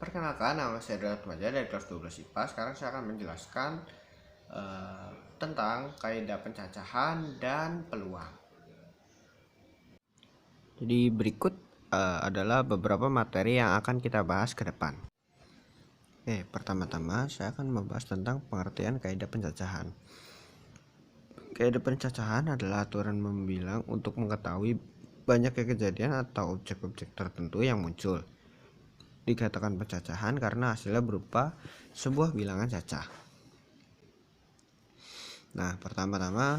Perkenalkan, nama saya adalah Atmaja dari kelas 12 IPA. Sekarang saya akan menjelaskan tentang kaidah pencacahan dan peluang. Jadi berikut adalah beberapa materi yang akan kita bahas ke depan. Pertama-tama saya akan membahas tentang pengertian kaidah pencacahan. Kaidah pencacahan adalah aturan membilang untuk mengetahui banyaknya kejadian atau objek-objek tertentu yang muncul. Dikatakan pencacahan karena hasilnya berupa sebuah bilangan cacah. Nah, pertama-tama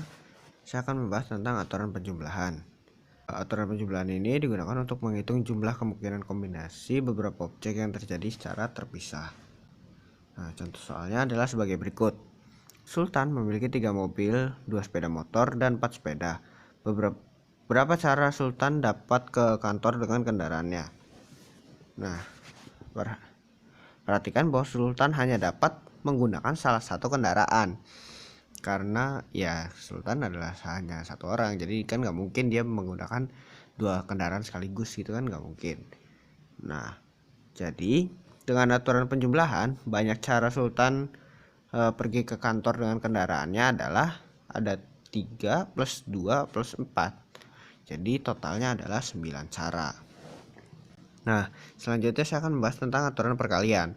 saya akan membahas tentang aturan penjumlahan. Aturan penjumlahan ini digunakan untuk menghitung jumlah kemungkinan kombinasi beberapa objek yang terjadi secara terpisah. Nah, contoh soalnya adalah sebagai berikut. Sultan memiliki 3 mobil, 2 sepeda motor, dan 4 sepeda. Berapa cara Sultan dapat ke kantor dengan kendaraannya? Nah, perhatikan bahwa Sultan hanya dapat menggunakan salah satu kendaraan. Karena ya Sultan adalah hanya satu orang, jadi kan nggak mungkin dia menggunakan 2 kendaraan sekaligus gitu kan, nggak mungkin. Nah, jadi dengan aturan penjumlahan, banyak cara Sultan pergi ke kantor dengan kendaraannya adalah ada 3 plus 2 plus 4. Jadi totalnya adalah 9 cara. Nah, selanjutnya saya akan membahas tentang aturan perkalian.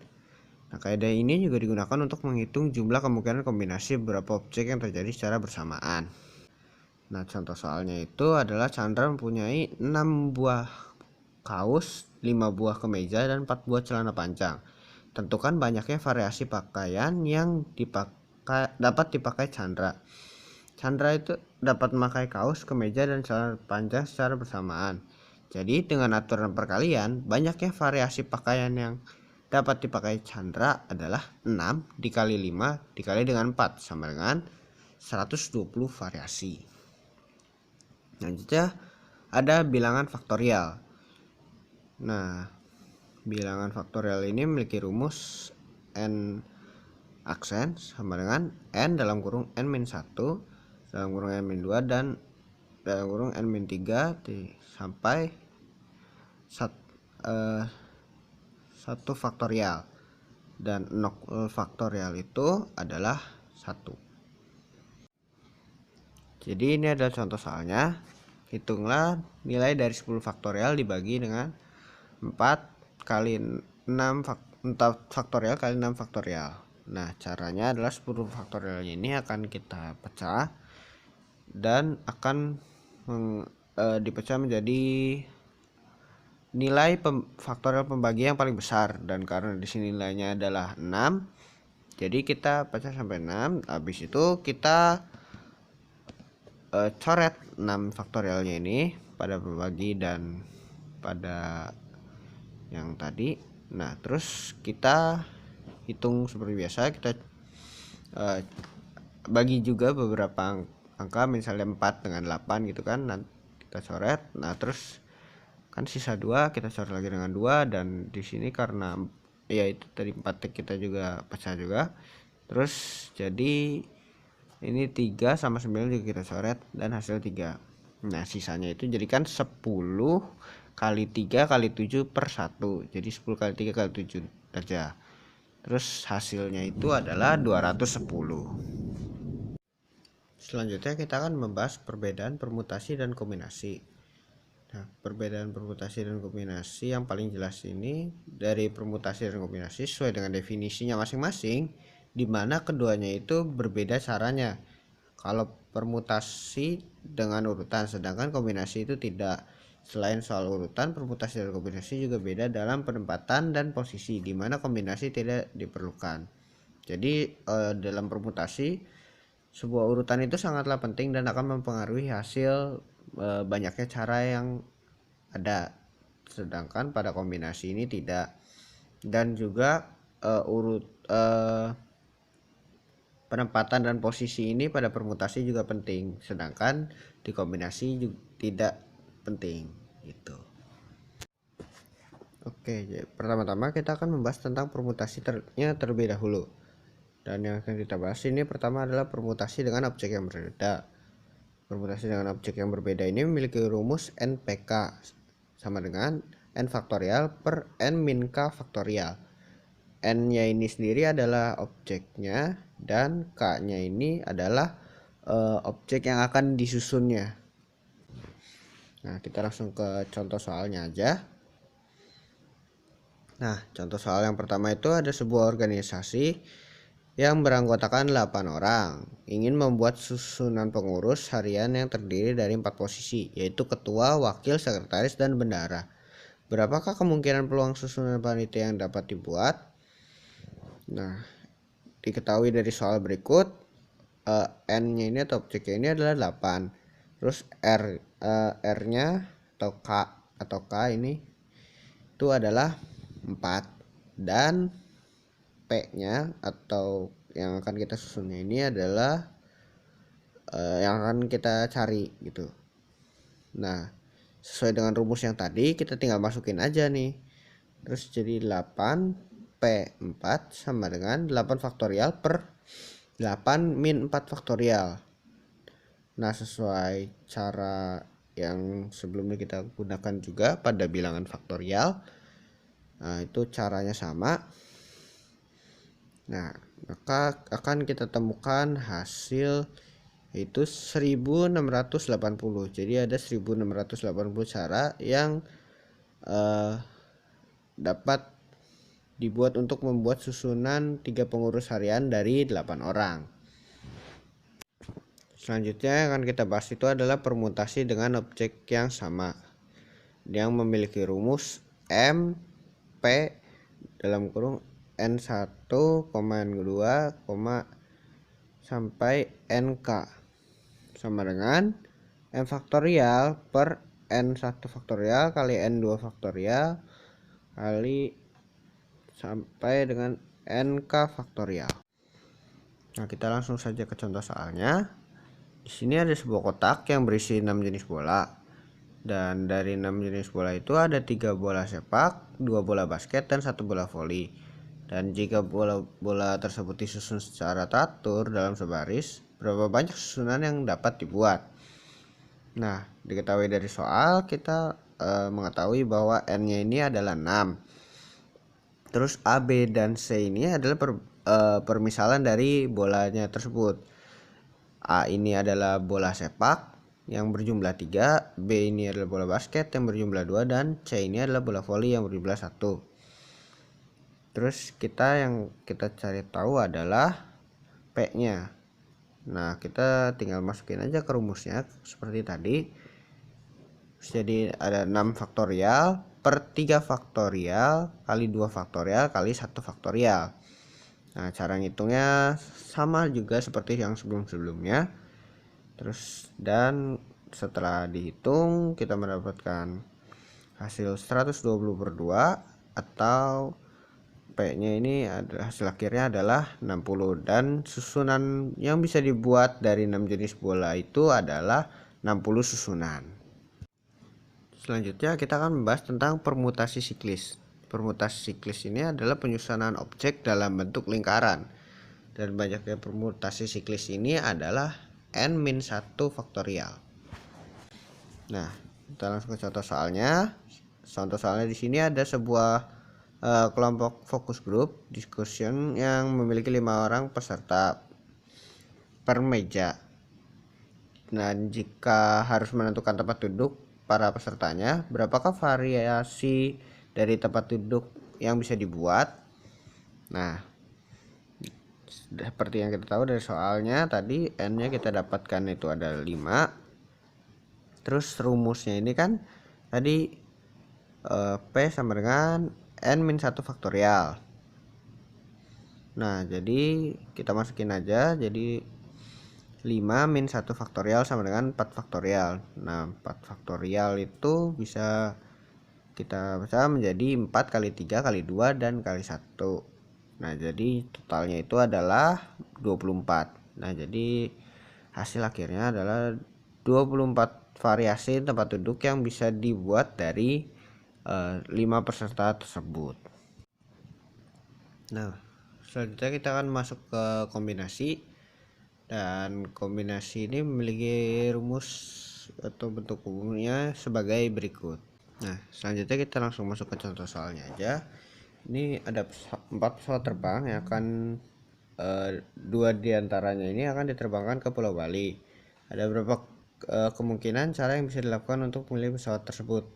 Nah, kaidah ini juga digunakan untuk menghitung jumlah kemungkinan kombinasi beberapa objek yang terjadi secara bersamaan. Nah, contoh soalnya itu adalah Chandra mempunyai 6 buah kaos, 5 buah kemeja, dan 4 buah celana panjang. Tentukan banyaknya variasi pakaian yang dapat dipakai Chandra. Chandra itu dapat memakai kaos, kemeja, dan celana panjang secara bersamaan. Jadi dengan aturan perkalian, banyaknya variasi pakaian yang dapat dipakai Chandra adalah 6 dikali 5 dikali dengan 4 sama dengan 120 variasi. Selanjutnya ada bilangan faktorial. Nah, bilangan faktorial ini memiliki rumus n aksen sama dengan n dalam kurung n-1 dalam kurung n-2 dan dalam kurung n-3 sampai 1 faktorial, dan 0 faktorial itu adalah 1. Jadi ini adalah contoh soalnya. Hitunglah nilai dari 10 faktorial dibagi dengan 4 kali 6 faktorial kali 6 faktorial. Nah, caranya adalah 10 faktorial ini akan kita pecah dan akan dipecah menjadi nilai faktorial pembagi yang paling besar, dan karena di sini nilainya adalah 6, jadi kita pecah sampai 6. Habis itu kita coret 6 faktorialnya ini pada pembagi dan pada yang tadi. Nah, terus kita hitung seperti biasa, kita bagi juga beberapa angka, misalnya 4 dengan 8 gitu kan. Nanti kita coret. Nah, terus kan sisa 2 kita coret lagi dengan 2, dan di sini karena ya itu tadi 4 kita juga pecah juga. Terus jadi ini 3 sama 9 juga kita coret dan hasil 3. Nah, sisanya itu jadikan 10 kali 3 kali 7 per 1. Jadi 10 kali 3 kali 7 saja. Terus hasilnya itu adalah 210. Selanjutnya kita akan membahas perbedaan permutasi dan kombinasi. Nah, perbedaan permutasi dan kombinasi yang paling jelas ini dari permutasi dan kombinasi sesuai dengan definisinya masing-masing, di mana keduanya itu berbeda caranya. Kalau permutasi dengan urutan, sedangkan kombinasi itu tidak. Selain soal urutan, permutasi dan kombinasi juga beda dalam penempatan dan posisi, di mana kombinasi tidak diperlukan. Jadi dalam permutasi, sebuah urutan itu sangatlah penting dan akan mempengaruhi hasil banyaknya cara yang ada. Sedangkan pada kombinasi ini tidak. Dan juga penempatan dan posisi ini pada permutasi juga penting, sedangkan di kombinasi juga tidak penting gitu. Oke, jadi pertama-tama kita akan membahas tentang permutasinya terlebih dahulu. Dan yang akan kita bahas ini pertama adalah permutasi dengan objek yang berbeda. Permutasi dengan objek yang berbeda ini memiliki rumus NPK sama dengan n faktorial per n min k faktorial. N-nya ini sendiri adalah objeknya dan K-nya ini adalah objek yang akan disusunnya. Nah, kita langsung ke contoh soalnya aja. Nah, contoh soal yang pertama itu ada sebuah organisasi yang beranggotakan 8 orang ingin membuat susunan pengurus harian yang terdiri dari 4 posisi, yaitu ketua, wakil, sekretaris, dan bendahara. Berapakah kemungkinan peluang susunan panitia yang dapat dibuat? Nah, diketahui dari soal berikut, N-nya ini atau objeknya ini adalah 8. Terus R-nya atau K ini itu adalah 4, dan P-nya atau yang akan kita susunnya ini adalah yang akan kita cari gitu. Nah, sesuai dengan rumus yang tadi kita tinggal masukin aja nih. Terus jadi 8 P4 sama dengan 8 faktorial per 8 min 4 faktorial. Nah, sesuai cara yang sebelumnya kita gunakan juga pada bilangan faktorial. Nah, itu caranya sama. Nah, maka akan kita temukan hasil yaitu 1680. Jadi ada 1680 cara yang dapat dibuat untuk membuat susunan 3 pengurus harian dari 8 orang. Selanjutnya yang akan kita bahas itu adalah permutasi dengan objek yang sama yang memiliki rumus M P dalam kurung N1, N2, sampai NK sama dengan M faktorial per N1 faktorial kali N2 faktorial kali sampai dengan NK faktorial. Nah, kita langsung saja ke contoh soalnya. Di sini ada sebuah kotak yang berisi 6 jenis bola. Dan dari 6 jenis bola itu ada 3 bola sepak, 2 bola basket, dan 1 bola voli. Dan jika bola-bola tersebut disusun secara teratur dalam sebaris, berapa banyak susunan yang dapat dibuat? Nah, diketahui dari soal kita mengetahui bahwa N-nya ini adalah 6. Terus A, B, dan C ini adalah permisalan dari bolanya tersebut. A ini adalah bola sepak yang berjumlah 3, B ini adalah bola basket yang berjumlah 2, dan C ini adalah bola voli yang berjumlah 1. Terus yang kita cari tahu adalah P-nya. Nah, kita tinggal masukin aja ke rumusnya seperti tadi. Jadi ada 6 faktorial per 3 faktorial kali 2 faktorial kali 1 faktorial. Nah, cara ngitungnya sama juga seperti yang sebelum-sebelumnya. Terus dan setelah dihitung kita mendapatkan hasil 120/2 atau P-nya ini adalah hasil akhirnya adalah 60, dan susunan yang bisa dibuat dari 6 jenis bola itu adalah 60 susunan. Selanjutnya kita akan membahas tentang permutasi siklis. Permutasi siklis ini adalah penyusunan objek dalam bentuk lingkaran. Dan banyaknya permutasi siklis ini adalah N-1 faktorial. Nah, kita langsung ke contoh soalnya. Contoh soalnya di sini ada sebuah kelompok fokus group discussion yang memiliki 5 orang peserta per meja. Nah, jika harus menentukan tempat duduk para pesertanya, berapakah variasi dari tempat duduk yang bisa dibuat? Nah, seperti yang kita tahu dari soalnya tadi, N-nya kita dapatkan itu ada 5. Terus rumusnya ini kan tadi P sama dengan N-1 faktorial. Nah, jadi kita masukin aja, jadi 5 min 1 faktorial sama dengan 4 faktorial. Nah, 4 faktorial itu bisa kita baca menjadi 4 kali 3 kali 2 dan kali 1. Nah, jadi totalnya itu adalah 24. Nah, jadi hasil akhirnya adalah 24 variasi tempat duduk yang bisa dibuat dari 5 peserta tersebut. Nah, selanjutnya kita akan masuk ke kombinasi. Dan kombinasi ini memiliki rumus atau bentuk umumnya sebagai berikut. Nah, selanjutnya kita langsung masuk ke contoh soalnya aja. Ini ada 4 pesawat terbang yang akan 2 diantaranya ini akan diterbangkan ke Pulau Bali. Ada beberapa kemungkinan cara yang bisa dilakukan untuk memilih pesawat tersebut.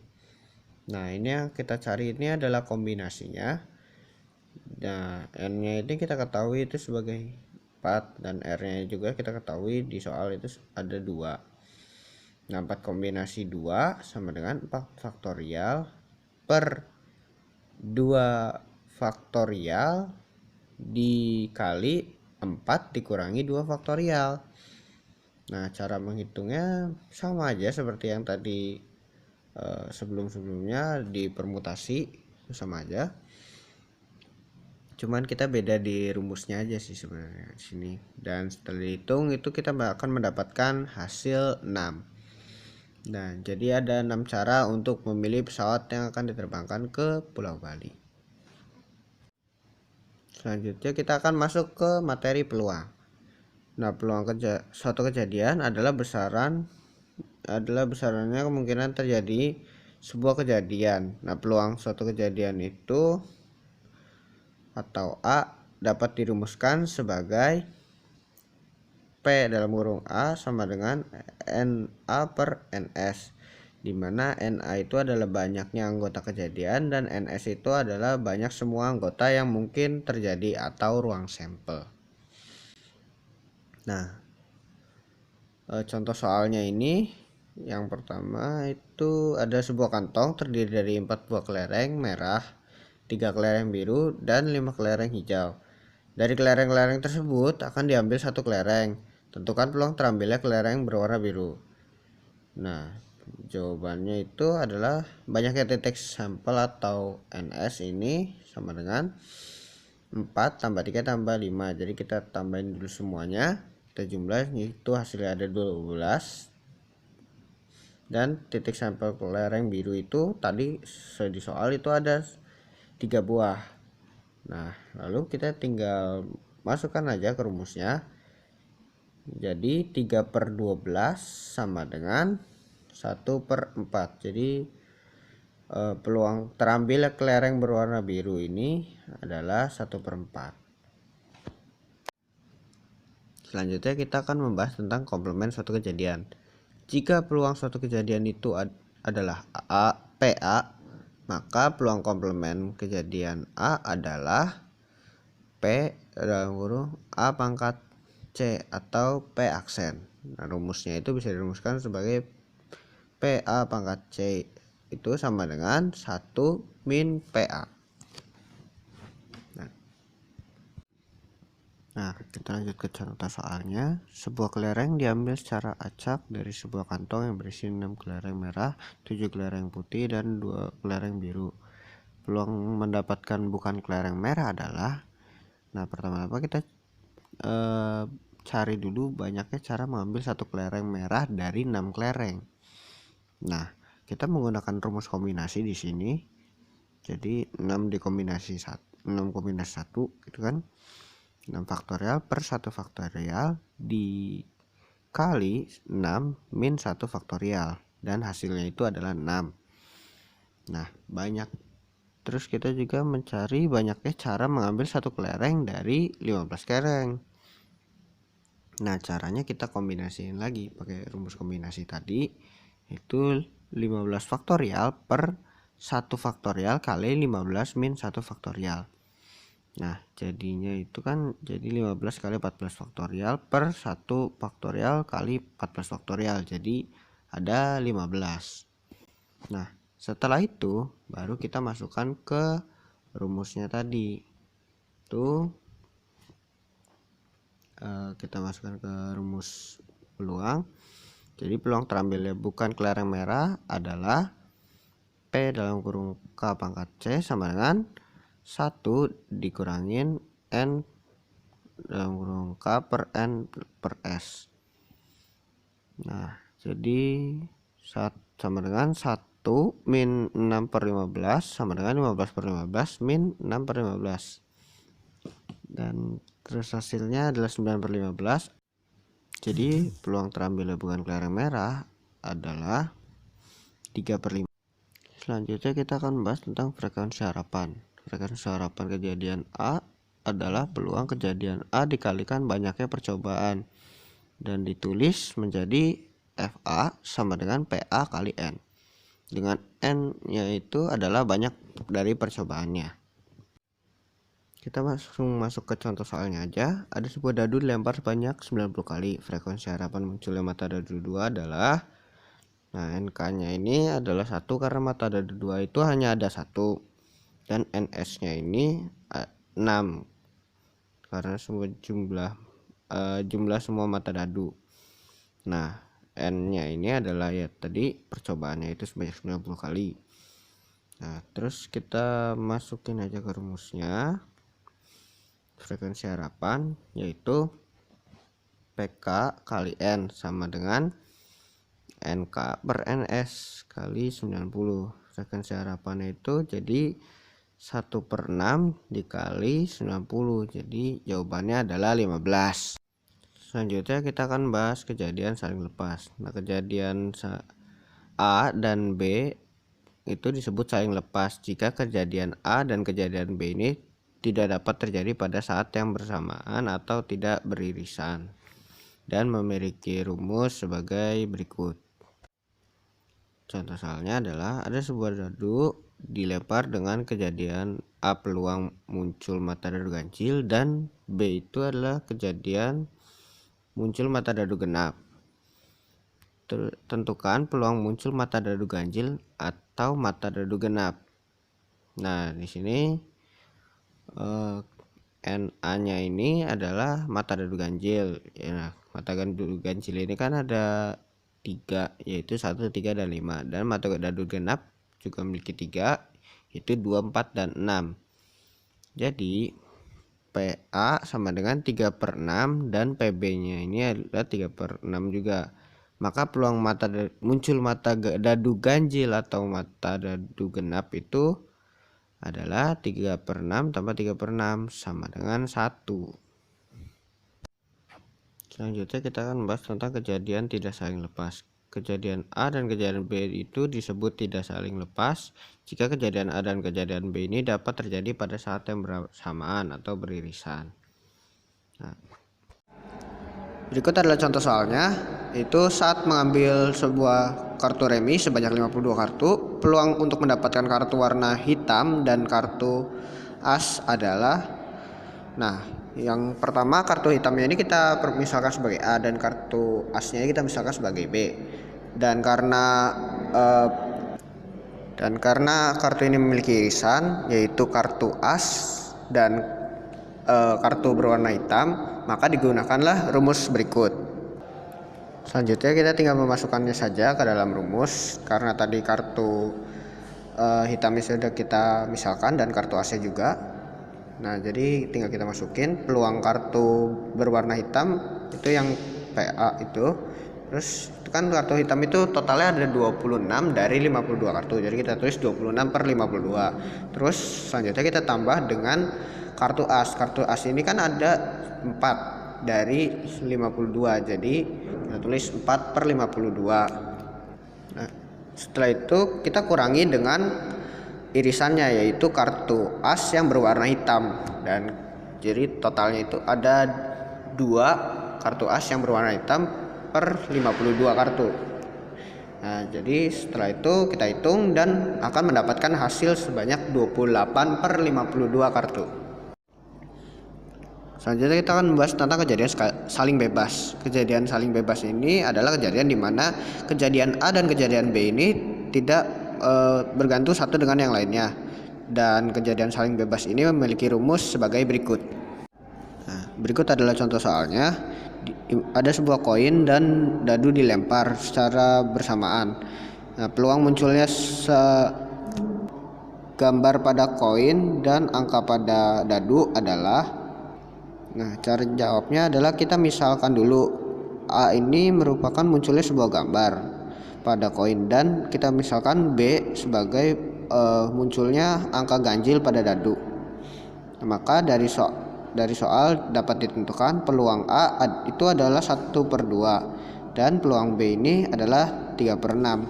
Nah, ini yang kita cari ini adalah kombinasinya. Nah, N-nya ini kita ketahui itu sebagai 4 dan R-nya juga kita ketahui di soal itu ada 2. Nah, 4 kombinasi 2 sama dengan 4 faktorial per 2 faktorial dikali 4 dikurangi 2 faktorial. Nah, cara menghitungnya sama aja seperti yang tadi sebelum-sebelumnya di permutasi, sama aja. Cuman kita beda di rumusnya aja sih sebenarnya di sini. Dan setelah dihitung itu kita akan mendapatkan hasil 6. Nah, jadi ada 6 cara untuk memilih pesawat yang akan diterbangkan ke Pulau Bali. Selanjutnya kita akan masuk ke materi peluang. Nah, peluang suatu kejadian adalah besarannya kemungkinan terjadi sebuah kejadian. Nah, peluang suatu kejadian itu atau A dapat dirumuskan sebagai P dalam kurung A sama dengan NA per NS, di mana NA itu adalah banyaknya anggota kejadian dan NS itu adalah banyak semua anggota yang mungkin terjadi atau ruang sampel. Nah, contoh soalnya ini yang pertama itu ada sebuah kantong terdiri dari 4 buah kelereng merah, 3 kelereng biru, dan 5 kelereng hijau. Dari kelereng-kelereng tersebut akan diambil 1 kelereng. Tentukan peluang terambilnya kelereng berwarna biru. Nah, jawabannya itu adalah banyaknya titik sampel atau NS ini sama dengan 4 tambah 3 tambah 5. Jadi kita tambahin dulu semuanya. Kita jumlah itu hasilnya ada 12. Dan titik sampel kelereng biru itu tadi di soal itu ada 3 buah. Nah, lalu kita tinggal masukkan aja ke rumusnya. Jadi 3 per 12 sama dengan 1 per 4. Jadi peluang terambil kelereng berwarna biru ini adalah 1 per 4. Selanjutnya kita akan membahas tentang komplement suatu kejadian. Jika peluang suatu kejadian itu adalah PA, maka peluang komplement kejadian A adalah P dalam kurung A pangkat C atau P aksen. Nah, rumusnya itu bisa dirumuskan sebagai PA pangkat C itu sama dengan 1 min PA. Nah, kita lanjut ke contoh soalnya. Sebuah kelereng diambil secara acak dari sebuah kantong yang berisi 6 kelereng merah, 7 kelereng putih, dan 2 kelereng biru. Peluang mendapatkan bukan kelereng merah adalah, nah pertama-tama kita cari dulu banyaknya cara mengambil 1 kelereng merah dari 6 kelereng. Nah, kita menggunakan rumus kombinasi di sini. Jadi 6 kombinasi 1 gitu kan. 6 faktorial per 1 faktorial dikali 6 min 1 faktorial, dan hasilnya itu adalah 6. Nah, banyak. Terus kita juga mencari banyaknya cara mengambil 1 kelereng dari 15 kelereng. Nah, caranya kita kombinasiin lagi pakai rumus kombinasi tadi, itu 15 faktorial per 1 faktorial kali 15 min 1 faktorial. Nah, jadinya itu kan jadi 15 kali 14 faktorial per 1 faktorial kali 14 faktorial. Jadi ada 15. Nah, setelah itu baru kita masukkan ke rumusnya tadi. Tuh kita masukkan ke rumus peluang. Jadi peluang terambilnya bukan kelereng merah adalah P dalam kurung K pangkat C sama dengan 1 dikurangin N dalam kurung K per N per S. Nah, jadi sama dengan 1 min 6 per 15 sama dengan 15 per 15 min 6 per 15. Dan terus hasilnya adalah 9 per 15. Jadi peluang terambil bukan kelereng merah adalah 3 per 5. Selanjutnya kita akan membahas tentang frekuensi harapan. Frekuensi harapan kejadian A adalah peluang kejadian A dikalikan banyaknya percobaan, dan ditulis menjadi FA sama dengan PA kali N, dengan N yaitu adalah banyak dari percobaannya. Kita langsung masuk ke contoh soalnya aja. Ada sebuah dadu dilempar sebanyak 90 kali. Frekuensi harapan munculnya mata dadu 2 adalah, nah NK-nya ini adalah 1 karena mata dadu 2 itu hanya ada 1, dan NS-nya ini 6 karena semua jumlah semua mata dadu. Nah, N-nya ini adalah ya tadi percobaannya itu sebanyak 90 kali. Nah, terus kita masukin aja ke rumusnya. Frekuensi harapan yaitu PK kali N sama dengan NK per NS kali 90. Frekuensi harapan itu jadi 1/6 dikali 90, jadi jawabannya adalah 15. Selanjutnya kita akan bahas kejadian saling lepas. Nah, kejadian A dan B itu disebut saling lepas jika kejadian A dan kejadian B ini tidak dapat terjadi pada saat yang bersamaan atau tidak beririsan, dan memiliki rumus sebagai berikut. Contoh soalnya adalah ada sebuah dadu dilempar dengan kejadian A peluang muncul mata dadu ganjil, dan B itu adalah kejadian muncul mata dadu genap. Tentukan peluang muncul mata dadu ganjil atau mata dadu genap. Nah, di sini NA-nya ini adalah mata dadu ganjil. Ya, mata dadu ganjil ini kan ada 3, yaitu 1, 3, dan 5. Dan mata dadu genap juga memiliki 3, yaitu 2, 4, dan 6. Jadi PA sama dengan 3/6 dan PB-nya ini adalah 3/6 juga. Maka peluang muncul mata dadu ganjil atau mata dadu genap itu adalah 3/6 tambah 3/6 sama dengan 1. Selanjutnya kita akan membahas tentang kejadian tidak saling lepas. Kejadian A dan kejadian B itu disebut tidak saling lepas jika kejadian A dan kejadian B ini dapat terjadi pada saat yang bersamaan atau beririsan. Nah, berikut adalah contoh soalnya, itu saat mengambil sebuah kartu remi sebanyak 52 kartu, peluang untuk mendapatkan kartu warna hitam dan kartu as adalah, nah yang pertama kartu hitamnya ini kita misalkan sebagai A dan kartu asnya ini kita misalkan sebagai B. Dan karena kartu ini memiliki irisan yaitu kartu as dan kartu berwarna hitam, maka digunakanlah rumus berikut. Selanjutnya kita tinggal memasukkannya saja ke dalam rumus, karena tadi kartu hitamnya sudah kita misalkan dan kartu asnya juga. Nah, jadi tinggal kita masukin peluang kartu berwarna hitam itu yang PA itu. Terus itu kan kartu hitam itu totalnya ada 26 dari 52 kartu. Jadi kita tulis 26/52. Terus selanjutnya kita tambah dengan kartu as. Kartu as ini kan ada 4 dari 52. Jadi kita tulis 4/52. Nah, setelah itu kita kurangi dengan irisannya yaitu kartu as yang berwarna hitam, dan jadi totalnya itu ada 2 kartu as yang berwarna hitam per 52 kartu. Nah, jadi setelah itu kita hitung dan akan mendapatkan hasil sebanyak 28/52 kartu. Selanjutnya kita akan membahas tentang kejadian saling bebas. Kejadian saling bebas ini adalah kejadian di mana kejadian A dan kejadian B ini tidak bergantung satu dengan yang lainnya, dan kejadian saling bebas ini memiliki rumus sebagai berikut. Nah, berikut adalah contoh soalnya. Ada sebuah koin dan dadu dilempar secara bersamaan. Nah, peluang munculnya gambar pada koin dan angka pada dadu adalah, nah cara jawabnya adalah kita misalkan dulu A ini merupakan munculnya sebuah gambar pada koin, dan kita misalkan B sebagai munculnya angka ganjil pada dadu. Nah, maka dari soal dapat ditentukan peluang A itu adalah 1/2 dan peluang B ini adalah 3/6.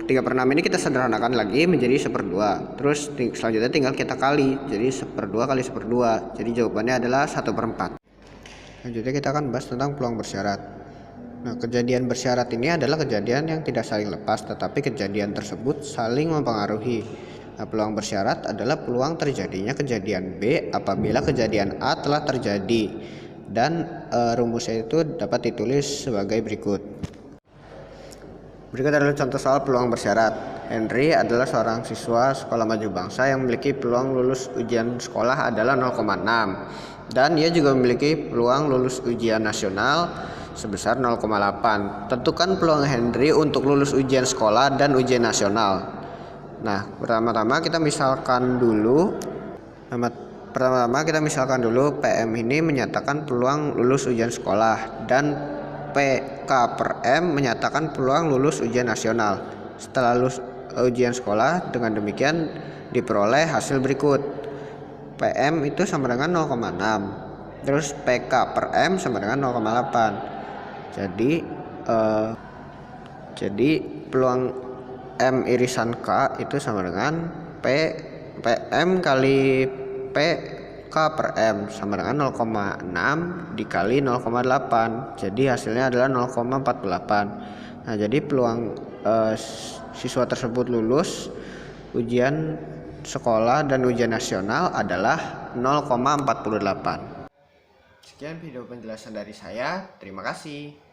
3/6 ini kita sederhanakan lagi menjadi 1/2. Terus selanjutnya tinggal kita kali, jadi 1/2 kali 1/2. Jadi jawabannya adalah 1/4. Selanjutnya kita akan bahas tentang peluang bersyarat. Nah, kejadian bersyarat ini adalah kejadian yang tidak saling lepas, tetapi kejadian tersebut saling mempengaruhi. Nah, peluang bersyarat adalah peluang terjadinya kejadian B apabila kejadian A telah terjadi. Dan rumusnya itu dapat ditulis sebagai berikut. Berikut adalah contoh soal peluang bersyarat. Henry adalah seorang siswa sekolah maju bangsa yang memiliki peluang lulus ujian sekolah adalah 0,6. Dan ia juga memiliki peluang lulus ujian nasional sebesar 0,8. Tentukan peluang Henry untuk lulus ujian sekolah dan ujian nasional. Nah, pertama-tama kita misalkan dulu PM ini menyatakan peluang lulus ujian sekolah dan PK/M menyatakan peluang lulus ujian nasional. Setelah lulus ujian sekolah, dengan demikian diperoleh hasil berikut. PM itu sama dengan 0,6. Terus PK/M sama dengan 0,8. Jadi peluang M irisan K itu sama dengan PM kali PK/M sama dengan 0,6 dikali 0,8. Jadi hasilnya adalah 0,48. Nah, jadi peluang siswa tersebut lulus ujian sekolah dan ujian nasional adalah 0,48. Sekian video penjelasan dari saya. Terima kasih.